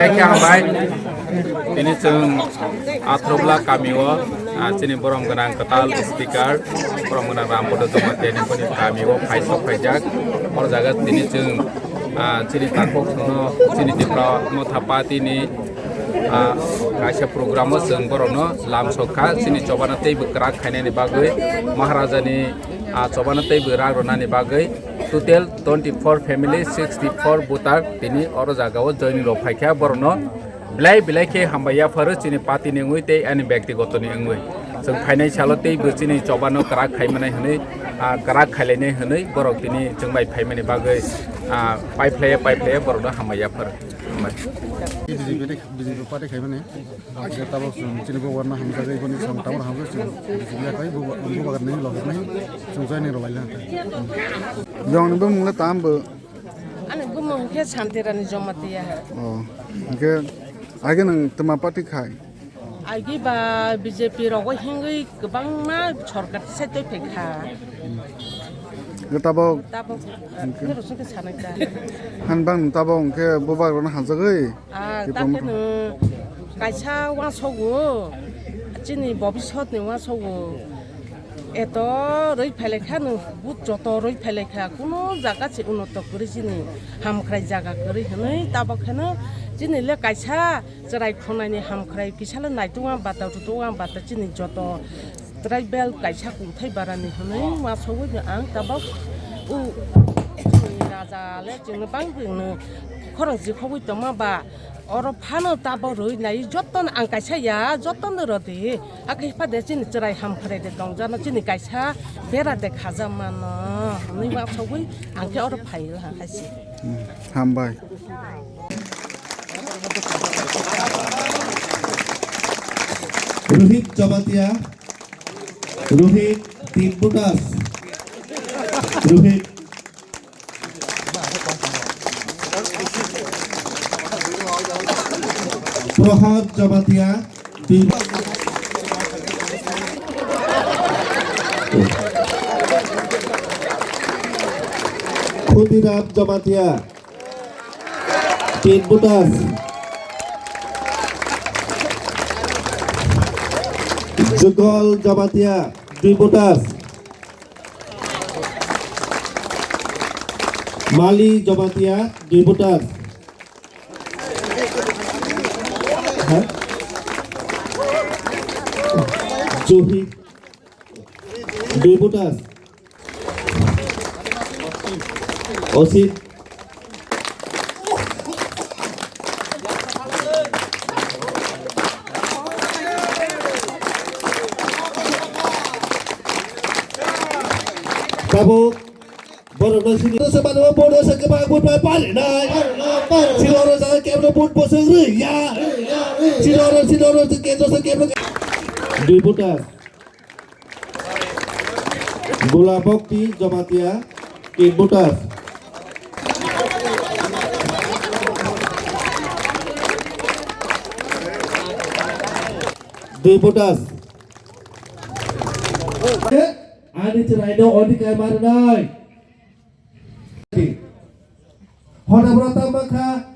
Yakawi ini ceng Atharabhola kamiwo, cini borong genang ketal stiker, borong genang rambut atau materi pun kamiwo, paisok pajak, orang jaga ini ceng cini takut no cini Tipra Motha Bana ini kaisa program ceng borong no lam soka cini coba nanti bergerak kayaknya ni bagai Maharaja ni coba nanti bergerak rona ni bagai. Total 24 family 64 butar tini orang jaga wo join ro phaikya borno bilai ke hambaya faru chini pati ni ngui te ani byaktigot ni ngui so phainai chalo te buchini chobano krak khaimanai hne krak khailene hne borok tini jongbai phaimani bagai pipe borno hambaya faru Bjp party khaimane agta bo chini bo warna hamza gai koni sam tamar hamza chini ya kai bo bagar nahi log nahi chungzai ni rolai la jong bo mungla tam bo ane bo mung ke santirani jomatiya oh ke age nang tama party khai agi ba Bjp rogo hingui gobang ma sorkar se toi phekha tabo ke rosun ke sanakta hanbang tabo ke bo bagar na hamza gai take no kaisa wa sogo chini bobisot ni wa sogo eto roi phelekha no but joto roi phelekha kuno jaga che unoto kori chini hamkhrai jaga kori hne tabo khana chini le kaisa jarai khonai ni hamkhrai kisala naituwa bata tuwa bata chini joto tribal kaisa kunthai barani hne wa sogo ang tabo u raja le ching bang bing khorang ji khobui tama ba oro phano tabo roi nai joton ang kaisa ya joton rodi akai pa de chin chrai ham khare de dong jana chin kaisa bera de khaja mano ni ba sogui ang ke oro phai ha kaisi ham bai Rohit Jamatia Rohit Timbutas Rohit Prohad Jamatia Khudiram Jamatia Timbutas Jugol Jamatia Timbutas Mali Jamatia Timbutas Johi Timbutas Osit Kamu Bodoh sini sebab bodoh sekebak pun balik naik. Siloro saya kemana pun bosan ya. Siloro sekemana. Diputar. Bola Bokti Jamatia Diputar. Diputar. Ani cerai do odi kai maranai. Hona brata makha